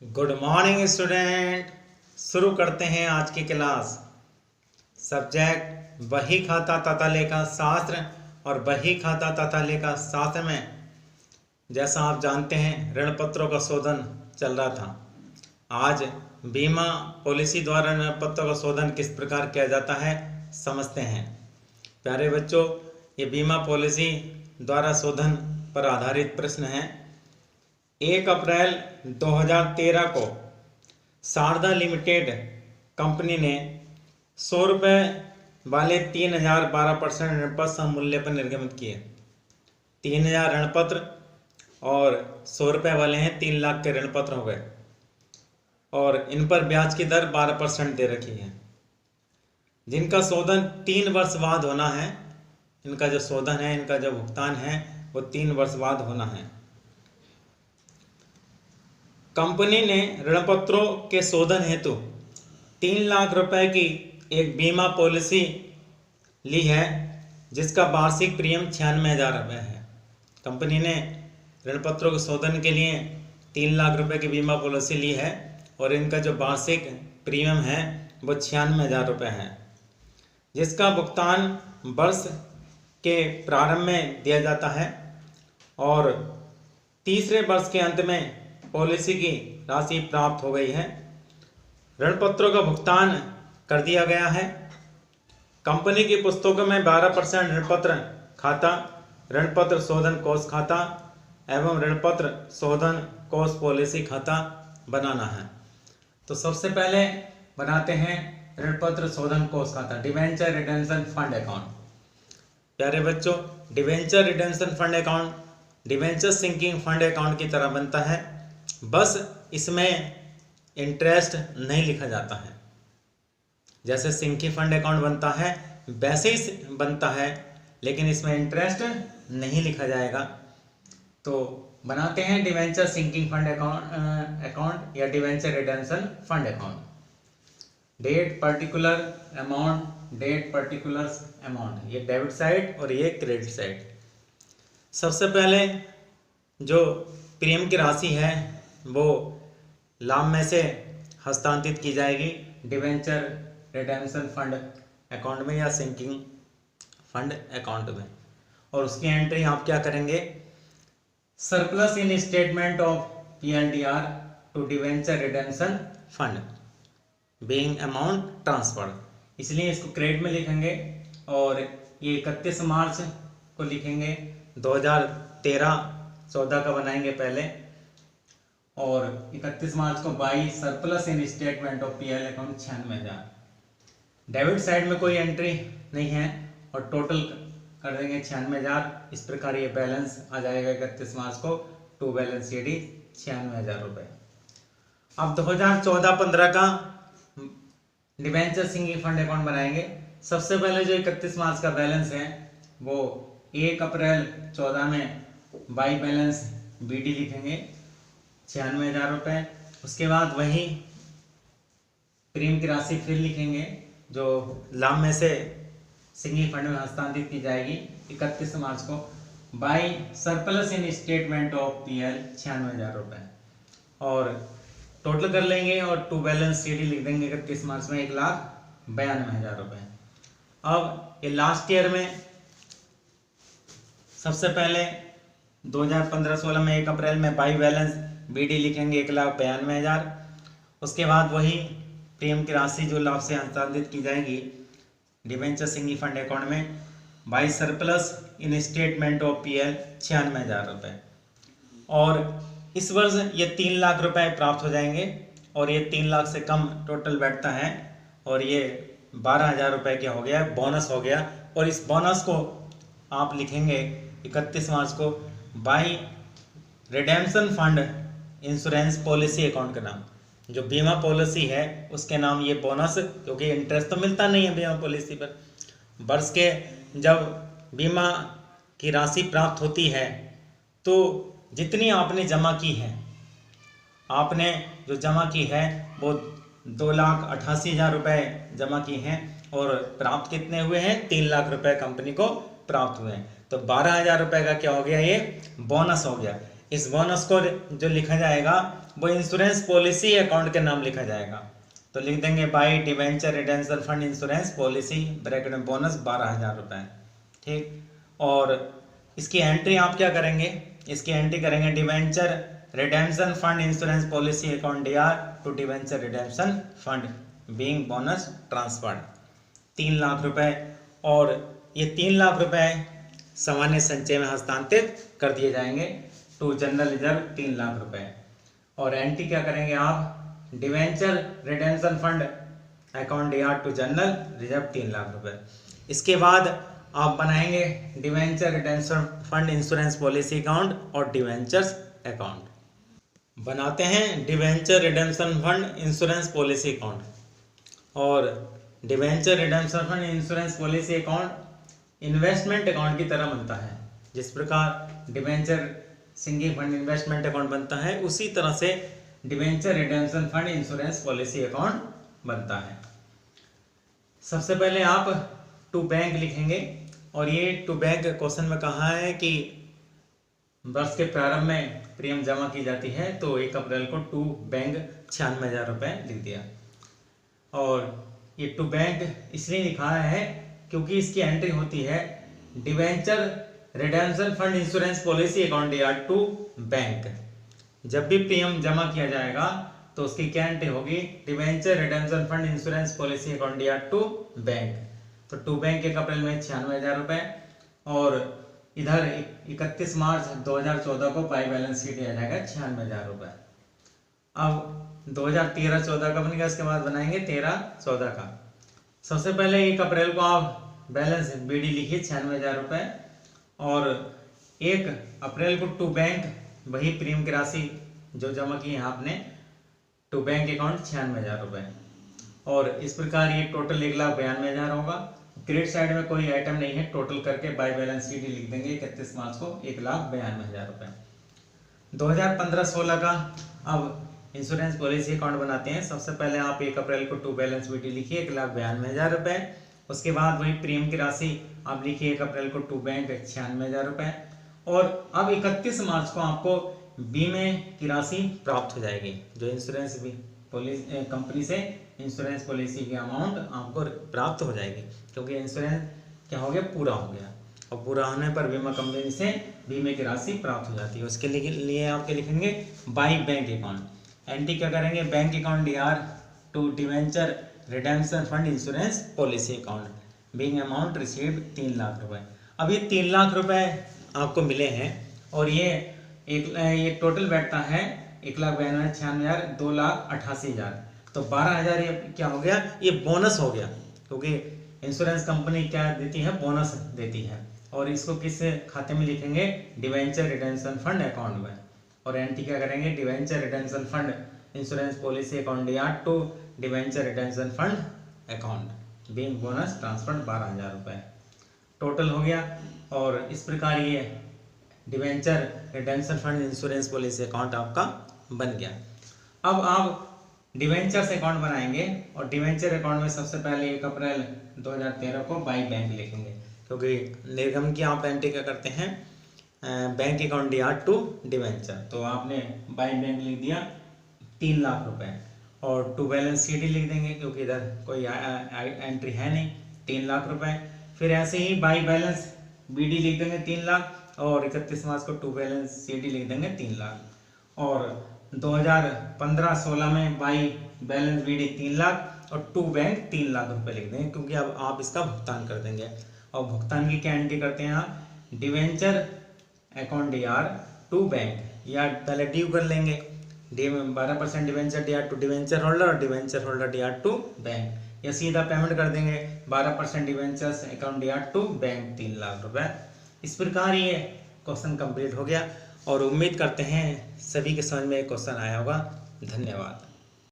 Good morning student. शुरू करते हैं आज की क्लास। सब्जेक्ट बही खाता तथा लेखा शास्त्र और बही खाता तथा लेखा शास्त्र में जैसा आप जानते हैं ऋण पत्रों का शोधन चल रहा था। आज बीमा पॉलिसी द्वारा ऋण पत्रों का शोधन किस प्रकार किया जाता है समझते हैं। प्यारे बच्चों, ये बीमा पॉलिसी द्वारा शोधन पर आधारित प्रश्न है। 1 अप्रैल 2013 को शारदा लिमिटेड कंपनी ने 100 रुपये वाले 3012% ऋण पत्र सममूल्य पर निर्गमित किए। 3000 ऋण पत्र और 100 रुपये वाले हैं 3 लाख के ऋण पत्र हो गए और इन पर ब्याज की दर 12% दे रखी है। जिनका शोधन 3 वर्ष बाद होना है, इनका जो शोधन है, इनका जो भुगतान है वो 3 वर्ष बाद होना है। कंपनी ने ऋणपत्रों के शोधन हेतु 3 लाख रुपए की एक बीमा पॉलिसी ली है जिसका वार्षिक प्रीमियम 96,000 रुपये है। कंपनी ने ऋणपत्रों के शोधन के लिए 3 लाख रुपए की बीमा पॉलिसी ली है और इनका जो वार्षिक प्रीमियम है वो 96,000 रुपये है, जिसका भुगतान वर्ष के प्रारंभ में दिया जाता है और तीसरे वर्ष के अंत में पॉलिसी की राशि प्राप्त हो गई है। ऋणपत्रों का भुगतान कर दिया गया है। कंपनी की पुस्तकों में 12% ऋणपत्र खाता, ऋणपत्र शोधन कोष खाता एवं ऋणपत्र शोधन कोष पॉलिसी खाता बनाना है। तो सबसे पहले बनाते हैं ऋणपत्र शोधन कोष खाता, डिवेंचर रिटेंशन फंड अकाउंट। प्यारे बच्चों, debenture retention fund account debenture sinking fund account की तरह बनता है, बस इसमें इंटरेस्ट नहीं लिखा जाता है। जैसे सिंकिंग फंड अकाउंट बनता है वैसे ही बनता है, लेकिन इसमें इंटरेस्ट नहीं लिखा जाएगा। तो बनाते हैं डिवेंचर सिंकिंग फंड अकाउंट या debenture retention fund account. Date particular amount, date particular amount, ये डेबिट साइड और ये क्रेडिट साइड। सबसे पहले जो प्रीमियम की राशि है वो लाभ में से हस्तांतरित की जाएगी डिवेंचर रिटेंशन फंड अकाउंट में या सिंकिंग फंड अकाउंट में, और उसकी एंट्री आप क्या करेंगे, surplus in statement of PLDR to debenture retention fund being amount transfer. इसलिए इसको क्रेडिट में लिखेंगे और ये 31 मार्च को लिखेंगे। 2013-14 का बनाएंगे पहले और 31 मार्च को by surplus in statement of PL account 96,000। Debit side में कोई एंट्री नहीं है और टोटल कर देंगे 96,000। इस प्रकार ये बैलेंस आ जाएगा 31 मार्च को टू बैलेंस शीट 96,000 रुपये। अब 2014-15 का डिवेंचर सिंकिंग फंड अकाउंट बनाएंगे। सबसे पहले जो 31 मार्च का बैलेंस है वो 1 अप्रैल 14 में बाई बैलेंस BD लिखेंगे 96,000 रुपये। उसके बाद वही प्रीमियम की राशि फिर लिखेंगे जो लाभ में से सिंकिंग फंड में हस्तांतरित की जाएगी 31 मार्च को by surplus in statement of PL 96,000 रुपये, और टोटल कर लेंगे और टू बैलेंस CD लिख देंगे 31 मार्च में 1,92,000 रुपये। अब ये लास्ट ईयर में सबसे पहले 2015-16 में 1 अप्रैल में बाई बैलेंस BD लिखेंगे 1,92,000। उसके बाद वही प्रीमियम की राशि जो लाभ से हस्तांतरित की जाएगी डिवेंचर सिंकिंग फंड अकाउंट में by surplus in statement of PL 96,000 रुपये, और इस वर्ष ये 3 लाख रुपए प्राप्त हो जाएंगे और ये 3 लाख से कम टोटल बैठता है और ये 12,000 रुपये क्या हो गया, बोनस हो गया। और इस बोनस को आप लिखेंगे 31 मार्च को by redemption fund insurance policy account का नाम, जो बीमा पॉलिसी है उसके नाम ये बोनस, क्योंकि इंटरेस्ट तो मिलता नहीं है बीमा पॉलिसी पर। वर्ष के जब बीमा की राशि प्राप्त होती है तो जितनी आपने जमा की है, आपने जो जमा की है वो 2,88,000 रुपये जमा की हैं और प्राप्त कितने हुए हैं, 3 लाख रुपए कंपनी को प्राप्त हुए हैं। तो 12,000 रुपये का क्या हो गया, ये बोनस हो गया। इस बोनस को जो लिखा जाएगा वो इंश्योरेंस पॉलिसी अकाउंट के नाम लिखा जाएगा। तो लिख देंगे by debenture redemption fund insurance policy bracket में बोनस 12,000 रुपये। ठीक, और इसकी एंट्री आप क्या करेंगे, इसकी एंट्री करेंगे debenture redemption fund insurance policy account DR to debenture redemption fund being bonus transferred 3 lakh रुपए, और ये 3 लाख रुपए सामान्य संचय में हस्तांतरित कर दिए जाएंगे टू जनरल रिजर्व 3 लाख रुपए। और एंट्री क्या करेंगे आप, debenture redemption fund account DR to general reserve 3 lakh रुपए। इसके बाद आप बनाएंगे debenture redemption fund insurance policy account और डिवेंचर्स अकाउंट। बनाते हैं debenture redemption fund insurance policy account. और debenture redemption fund insurance policy account investment account की तरह बनता है। जिस प्रकार debenture sinking fund investment account बनता है, उसी तरह से debenture redemption fund insurance policy account बनता है। सबसे पहले आप टू बैंक लिखेंगे, और ये टू बैंक क्वेश्चन में कहा है कि वर्ष के प्रारंभ में प्रीमियम जमा की जाती है, तो 1 अप्रैल को टू बैंक 96,000 रुपये लिख दिया। और ये टू बैंक इसलिए लिखा है क्योंकि इसकी एंट्री होती है debenture redemption fund insurance policy account DR to bank. जब भी प्रीमियम जमा किया जाएगा तो उसकी क्या एंट्री होगी, debenture redemption fund insurance policy account DR to bank. तो टू बैंक 1 अप्रैल में 96,000 रुपये, और इधर 31 मार्च 2014 को पाई बैलेंस शीट दिया जाएगा 96,000 रुपये। अब 2013-14 का बनेगा, इसके बाद बनाएंगे 13-14 का। सबसे पहले 1 अप्रैल को आप बैलेंस BD लिखिए 96,000 रुपये, और 1 अप्रैल को टू बैंक वही प्रीमियम की राशि जो जमा की है आपने टू बैंक अकाउंट 96,000 रुपये। और इस प्रकार ये टोटल 1,92,000 होगा। क्रेडिट साइड में कोई आइटम नहीं है, टोटल करके बाई बैलेंस शीट लिख देंगे 31 मार्च को 1,92,000 रुपये। 2015-16 का अब इंश्योरेंस पॉलिसी अकाउंट बनाते हैं। सबसे पहले आप 1 अप्रैल को टू बैलेंस BD लिखिए 1,92,000 रुपये। उसके बाद वही प्रीमियम की राशि आप लिखिए 1 अप्रैल को टू बैंक 96,000 रुपये। और अब 31 मार्च को आपको बीमे की राशि प्राप्त हो जाएगी, जो इंश्योरेंस पॉलिसी कंपनी से इंश्योरेंस पॉलिसी की अमाउंट आपको प्राप्त हो जाएगी, क्योंकि इंश्योरेंस क्या हो गया, पूरा हो गया। और पूरा होने पर बीमा कंपनी से बीमे की राशि प्राप्त हो जाती है। उसके लिए आपके लिखेंगे बाई बैंक अकाउंट। एंट्री क्या करेंगे, bank account DR to debenture redemption fund insurance policy account being amount received 3 lakh रुपए। अब ये 3 लाख रुपए आपको मिले हैं, और ये टोटल बैठता है 1,92,000, 2,88,000। तो 12,000 ये क्या हो गया, ये बोनस हो गया, क्योंकि इंश्योरेंस कंपनी क्या देती है, बोनस देती है। और इसको किस खाते में लिखेंगे, डिवेंचर रिडेम्पशन फंड अकाउंट में। और एंट्री क्या करेंगे, debenture redemption fund insurance policy account DR to debenture redemption fund account being bonus transferred 12,000 रुपये टोटल हो गया। और इस प्रकार ये debenture redemption fund insurance policy account आपका बन गया। अब आप डिवेंचर्स अकाउंट बनाएंगे, और डिवेंचर अकाउंट में सबसे पहले 1 अप्रैल 2013 को बाई बैंक लिखेंगे, क्योंकि निर्गम की आप एंट्री क्या करते हैं, bank account DR to debenture. तो आपने बाई बैंक लिख दिया 3 लाख रुपए, और टू बैलेंस CD लिख देंगे, क्योंकि इधर कोई एंट्री है नहीं, 3 लाख रुपए। फिर ऐसे ही बाई बैलेंस BD लिख देंगे 3 लाख, और 31 मार्च को टू बैलेंस CD लिख देंगे 3 लाख। और 2015-16 में बाई बैलेंस BD 3 लाख और टू बैंक 3 लाख रुपए लिख देंगे, क्योंकि अब आप इसका भुगतान कर देंगे। और भुगतान की क्या एंट्री करते हैं आप, debenture account DR to bank, या पहले ड्यू कर लेंगे 12% debenture DR to debenture holder और debenture holder DR to bank, या सीधा पेमेंट कर देंगे 12% debentures account DR to bank 3 lakh रुपए। इस प्रकार ये क्वेश्चन कंप्लीट हो गया, और उम्मीद करते हैं सभी के समझ में क्वेश्चन आया होगा। धन्यवाद।